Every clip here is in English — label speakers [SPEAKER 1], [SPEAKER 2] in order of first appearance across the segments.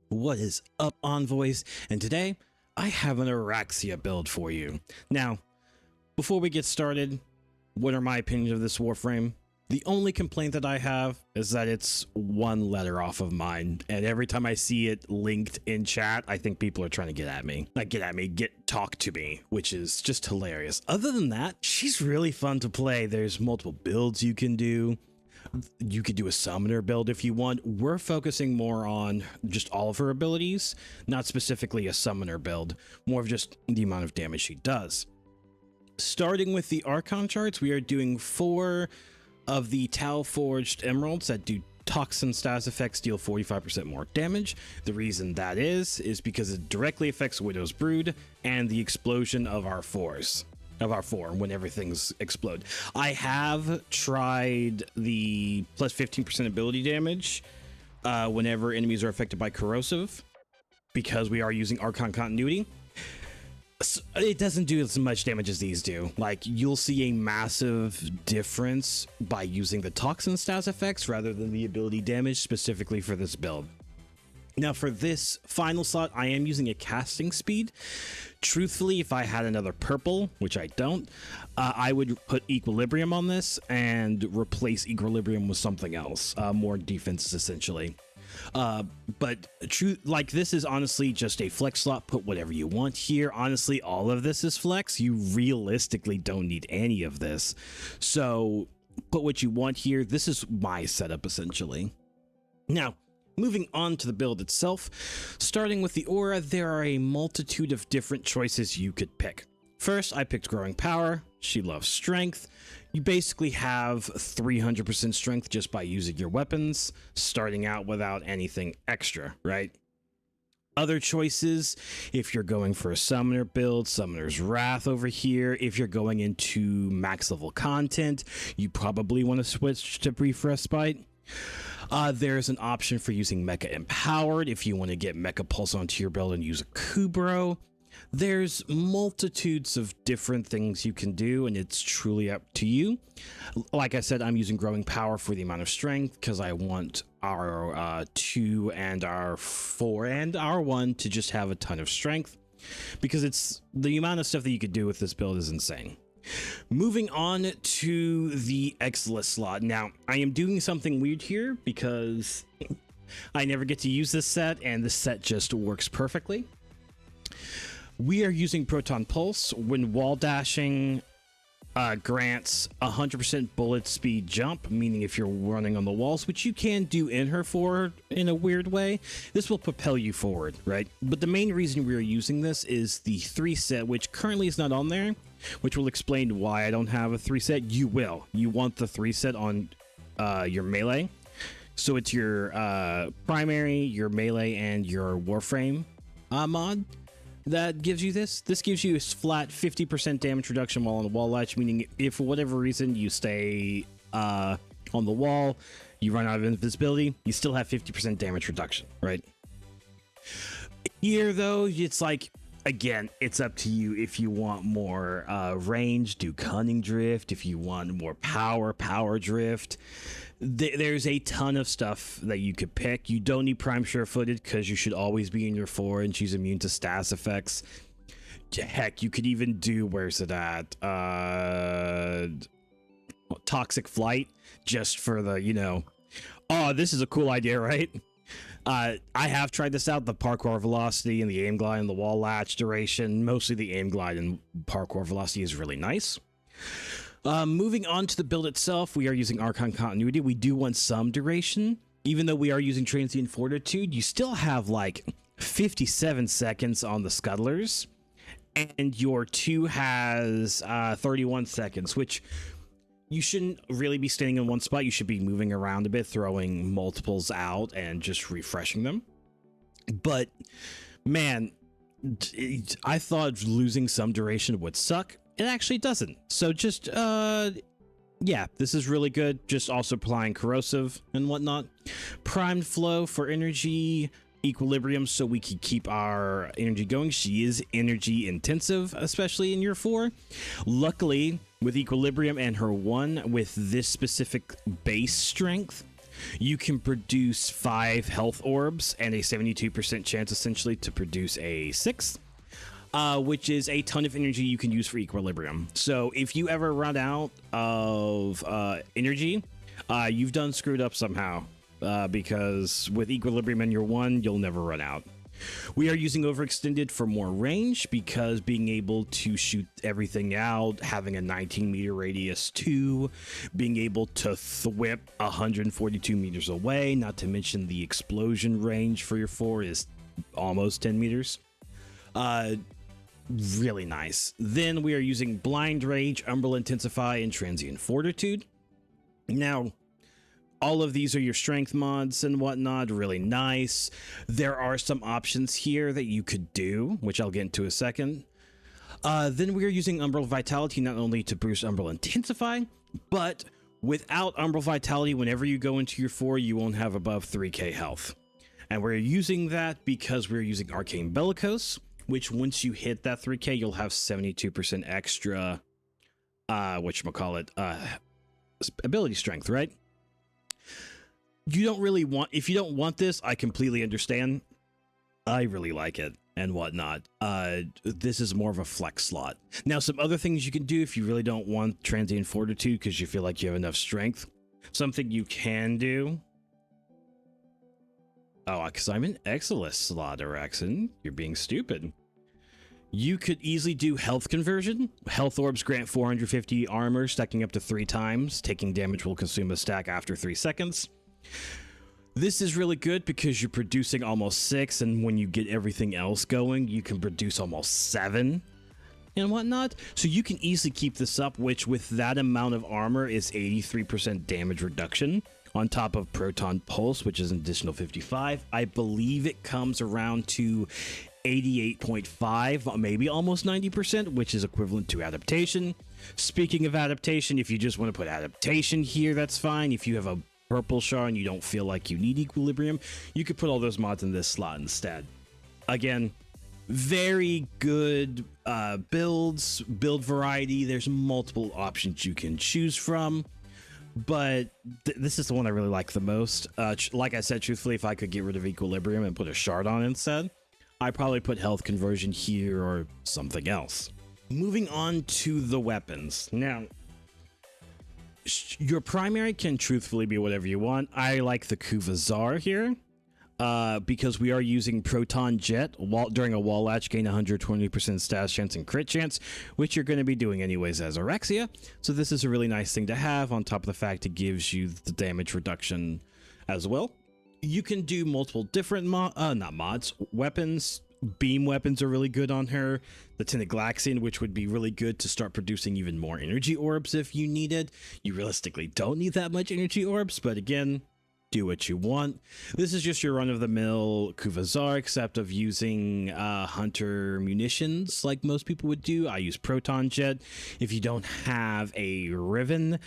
[SPEAKER 1] What is up, Envoys? And today, I have an Oraxia build for you. Now, before we get started, what are my opinions of this Warframe? The only complaint that I have is that it's one letter off of mine, and every time I see it linked in chat, I think people are trying to get at me. Talk to me, which is just hilarious. Other than that, she's really fun to play. There's multiple builds you can do. You could do a summoner build if you want. We're focusing more on just all of her abilities, not specifically a summoner build, more of just the amount of damage she does. Starting with the Archon charts, we are doing 4 of the Tau Forged Emeralds that do toxin status effects, deal 45% more damage. The reason that is because it directly affects Widow's Brood and the explosion of our four when everything's explode. I have tried the plus 15% ability damage whenever enemies are affected by corrosive, because we are using Archon continuity. So it doesn't do as much damage as these do. Like, you'll see a massive difference by using the toxin status effects rather than the ability damage specifically for this build. Now, for this final slot, I am using a casting speed. Truthfully, if I had another purple, which I don't, I would put Equilibrium on this and replace Equilibrium with something else, more defenses essentially. But this is honestly just a flex slot. Put whatever you want here. Honestly, all of this is flex. You realistically don't need any of this. So put what you want here. This is my setup essentially. Now, moving on to the build itself, starting with the aura, there are a multitude of different choices you could pick. First, I picked Growing Power. She loves Strength. You basically have 300% strength just by using your weapons, starting out without anything extra, right? Other choices, if you're going for a Summoner build, Summoner's Wrath over here. If you're going into max level content, you probably want to switch to Brief Respite. There's an option for using Mecha Empowered if you want to get Mecha Pulse onto your build and use a Kubro. There's multitudes of different things you can do, and it's truly up to you. Like I said, I'm using Growing Power for the amount of strength because I want our 2 and our 4 and our 1 to just have a ton of strength, because it's the amount of stuff that you could do with this build is insane. Moving on to the Exilus slot. Now, I am doing something weird here because I never get to use this set, and this set just works perfectly. We are using Proton Pulse. When wall dashing, grants 100% bullet speed jump, meaning if you're running on the walls, which you can do in her forward in a weird way, this will propel you forward, right? But the main reason we are using this is the 3 set, which currently is not on there, which will explain why I don't have a 3 set. You will. You want the 3 set on your melee. So it's your primary, your melee, and your Warframe mod that gives you this. This gives you a flat 50% damage reduction while on the wall latch, meaning if for whatever reason you stay on the wall, you run out of invisibility, you still have 50% damage reduction, right? Here, though, it's like, again, it's up to you. If you want more range, do Cunning Drift. If you want more power drift. There's a ton of stuff that you could pick. You don't need Prime Sure-Footed because you should always be in your 4 and she's immune to status effects. Heck, you could even do, where's it at? Toxic Flight, just for the, oh, this is a cool idea, right? I have tried this out, the parkour velocity and the aim glide and the wall latch duration. Mostly the aim glide and parkour velocity is really nice. Moving on to the build itself, we are using Archon continuity. We do want some duration. Even though we are using Transient Fortitude, you still have like 57 seconds on the Scuttlers, and your 2 has 31 seconds, which you shouldn't really be standing in one spot. You should be moving around a bit, throwing multiples out and just refreshing them. But man, I thought losing some duration would suck. It actually doesn't. So just, yeah, this is really good. Just also applying corrosive and whatnot. Primed flow for energy, Equilibrium so we can keep our energy going. She is energy intensive, especially in year 4. Luckily, with Equilibrium and her 1, with this specific base strength, you can produce 5 health orbs and a 72% chance essentially to produce a 6th. Which is a ton of energy you can use for equilibrium. So if you ever run out of energy, you've done screwed up somehow, because with equilibrium in your 1, you'll never run out. We are using overextended for more range, because being able to shoot everything out, having a 19-meter radius 2, being able to thwip 142 meters away, not to mention the explosion range for your 4 is almost 10 meters. Really nice. Then we are using Blind Rage, Umbral Intensify, and Transient Fortitude. Now, all of these are your strength mods and whatnot, really nice. There are some options here that you could do, which I'll get into a second. Then we are using Umbral Vitality not only to boost Umbral Intensify, but without Umbral Vitality, whenever you go into your 4, you won't have above 3k health. And we're using that because we're using Arcane Bellicose, which once you hit that 3k, you'll have 72% extra, ability strength, right? You don't really want, if you don't want this, I completely understand. I really like it and whatnot. This is more of a flex slot. Now, some other things you can do if you really don't want Transient Fortitude because you feel like you have enough strength. Something you can do. Oh, because I'm an Exilus slot, Oraxin. You're being stupid. You could easily do health conversion. Health orbs grant 450 armor, stacking up to 3 times. Taking damage will consume a stack after 3 seconds. This is really good because you're producing almost 6, and when you get everything else going, you can produce almost 7 and whatnot. So you can easily keep this up, which with that amount of armor is 83% damage reduction. On top of Proton Pulse, which is an additional 55. I believe it comes around to 88.5, maybe almost 90%, which is equivalent to Adaptation. Speaking of Adaptation, if you just want to put Adaptation here, that's fine. If you have a purple shard and you don't feel like you need Equilibrium, you could put all those mods in this slot instead. Again, very good build variety. There's multiple options you can choose from. But this is the one I really like the most. Like I said, truthfully, if I could get rid of Equilibrium and put a shard on instead, I'd probably put health conversion here or something else. Moving on to the weapons. Now, your primary can truthfully be whatever you want. I like the Kuva Zarr here. Because we are using Proton Jet. During a wall latch, gain 120% status chance and crit chance, which you're going to be doing anyways as Oraxia. So this is a really nice thing to have, on top of the fact it gives you the damage reduction as well. You can do multiple different weapons. Beam weapons are really good on her. The Tentaglaxian, which would be really good to start producing even more energy orbs if you needed. You realistically don't need that much energy orbs, but again, do what you want. This is just your run-of-the-mill Kuva Zarr, except of using hunter munitions like most people would do. I use Proton Jet. If you don't have a Riven,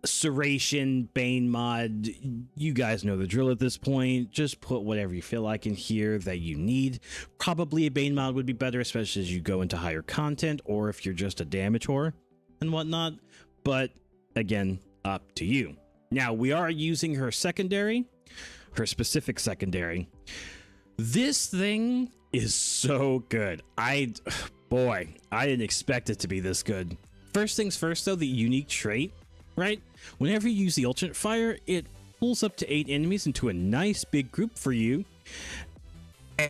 [SPEAKER 1] Serration, Bane mod, you guys know the drill at this point. Just put whatever you feel like in here that you need. Probably a Bane mod would be better, especially as you go into higher content, or if you're just a damage whore and whatnot. But again, up to you. Now, we are using her secondary, her specific secondary. This thing is so good. I didn't expect it to be this good. First things first, though, the unique trait, right? Whenever you use the Ultimate Fire, it pulls up to 8 enemies into a nice big group for you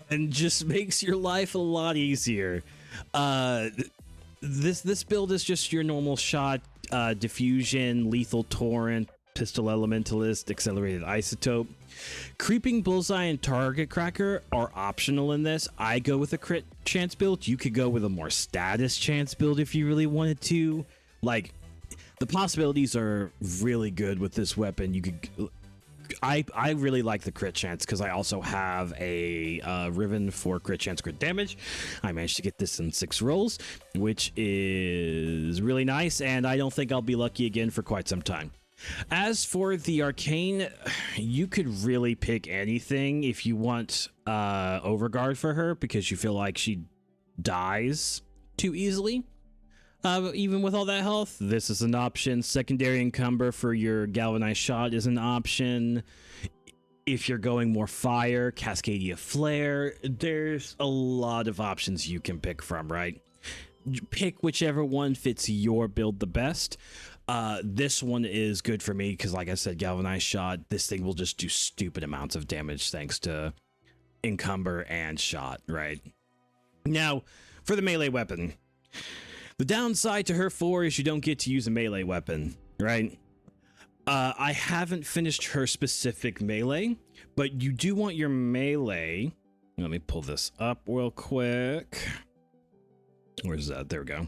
[SPEAKER 1] and just makes your life a lot easier. This build is just your normal shot, diffusion, lethal torrent, Pistol Elementalist, Accelerated Isotope. Creeping Bullseye and Target Cracker are optional in this. I go with a crit chance build. You could go with a more status chance build if you really wanted to. Like, the possibilities are really good with this weapon. You could... I really like the crit chance because I also have a Riven for crit chance, crit damage. I managed to get this in 6 rolls, which is really nice, and I don't think I'll be lucky again for quite some time. As for the Arcane, you could really pick anything if you want Overguard for her because you feel like she dies too easily. Even with all that health, this is an option. Secondary encumber for your galvanized shot is an option. If you're going more fire, Cascadia Flare, there's a lot of options you can pick from, right? Pick whichever one fits your build the best. This one is good for me because, like I said, galvanized shot, this thing will just do stupid amounts of damage thanks to encumber and shot, right? Now, for the melee weapon. The downside to her 4 is you don't get to use a melee weapon, right? I haven't finished her specific melee, but you do want your melee. Let me pull this up real quick. Where's that? There we go.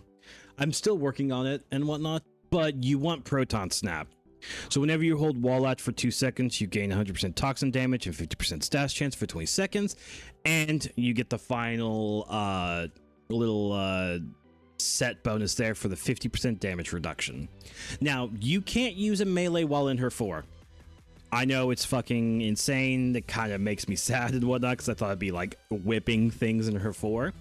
[SPEAKER 1] I'm still working on it and whatnot, but you want Proton Snap. So whenever you hold Wall Latch for 2 seconds, you gain 100% toxin damage and 50% stash chance for 20 seconds, and you get the final little set bonus there for the 50% damage reduction. Now, you can't use a melee while in her 4. I know it's fucking insane. It kind of makes me sad and whatnot because I thought it'd be like whipping things in her 4.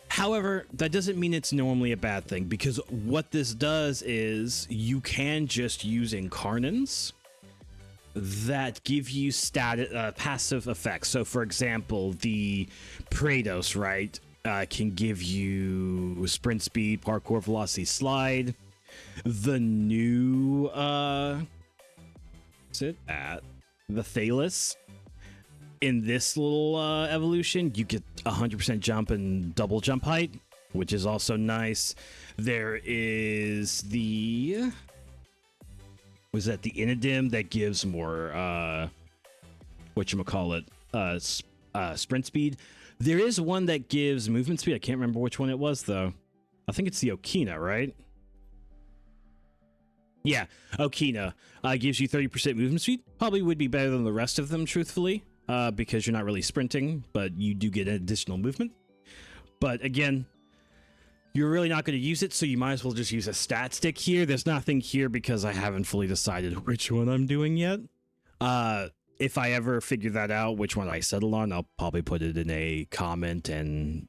[SPEAKER 1] However, that doesn't mean it's normally a bad thing, because what this does is you can just use incarnants that give you passive effects. So, for example, the Praetos, right, can give you sprint speed, parkour velocity, slide. The new, what's it at? The Thalos. In this little evolution, you get 100% jump and double jump height, which is also nice. There is the... Was that the Inidim that gives more, whatchamacallit, sprint speed? There is one that gives movement speed. I can't remember which one it was, though. I think it's the Okina, right? Yeah, Okina gives you 30% movement speed. Probably would be better than the rest of them, truthfully. Because you're not really sprinting, but you do get additional movement. But again, you're really not going to use it, so you might as well just use a stat stick here. There's nothing here because I haven't fully decided which one I'm doing yet. If I ever figure that out, which one I settle on, I'll probably put it in a comment and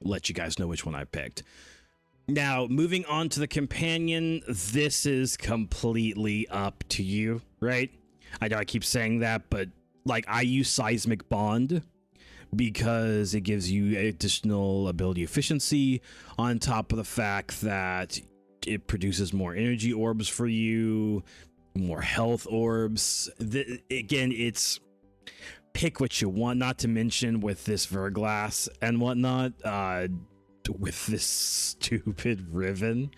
[SPEAKER 1] let you guys know which one I picked. Now, moving on to the companion, this is completely up to you, right? I know I keep saying that, but like I use Seismic Bond because it gives you additional ability efficiency on top of the fact that it produces more energy orbs for you, more health orbs. Again, it's pick what you want, not to mention with this Verglass and whatnot, with this stupid Riven.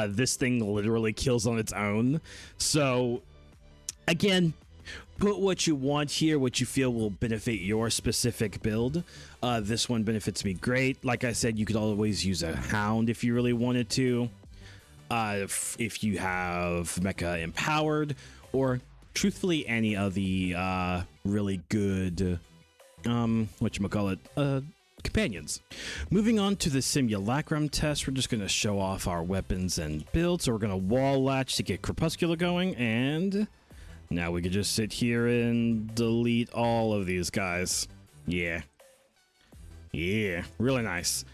[SPEAKER 1] This thing literally kills on its own. So again, put what you want here, what you feel will benefit your specific build. This one benefits me great. Like I said, you could always use a Hound if you really wanted to. If you have Mecha Empowered, or truthfully any of the really good, companions. Moving on to the Simulacrum test, we're just going to show off our weapons and builds. So we're going to Wall Latch to get Crepuscular going, and now we can just sit here and delete all of these guys. Yeah, really nice.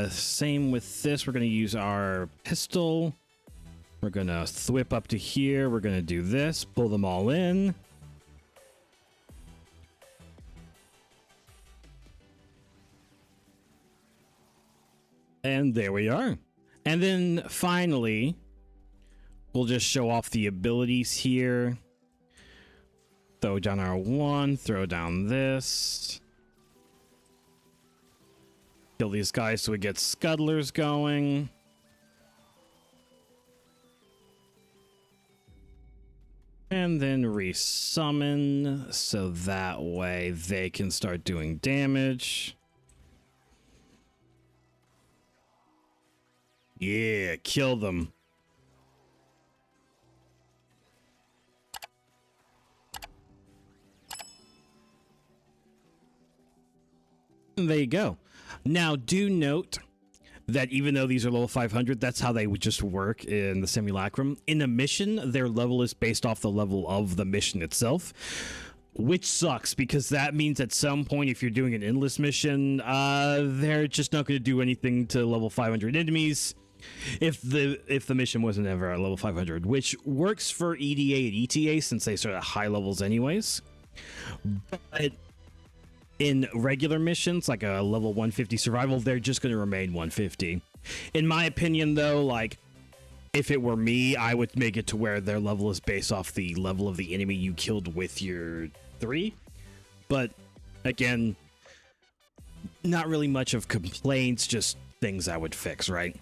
[SPEAKER 1] Same with this. We're going to use our pistol. We're going to thwip up to here. We're going to do this, pull them all in. And there we are. And then finally, we'll just show off the abilities here. Throw down our 1, throw down this. Kill these guys so we get Scuttlers going. And then resummon so that way they can start doing damage. Yeah, kill them. And there you go. Now, do note that even though these are level 500, that's how they would just work in the Simulacrum. In a mission, their level is based off the level of the mission itself. which sucks because that means at some point, if you're doing an endless mission, they're just not going to do anything to level 500 enemies if the mission wasn't ever at level 500, which works for EDA and ETA since they start at high levels anyways. But in regular missions, like a level 150 survival, they're just going to remain 150. In my opinion, though, like, if it were me, I would make it to where their level is based off the level of the enemy you killed with your 3. But, again, not really much of complaints, just things I would fix, right?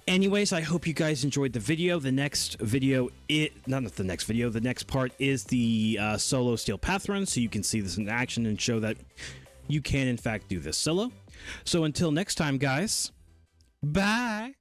[SPEAKER 1] Anyways, I hope you guys enjoyed the video. The next video, the next part is the solo Steel Path run, so you can see this in action and show that you can, in fact, do this solo. So until next time, guys, bye!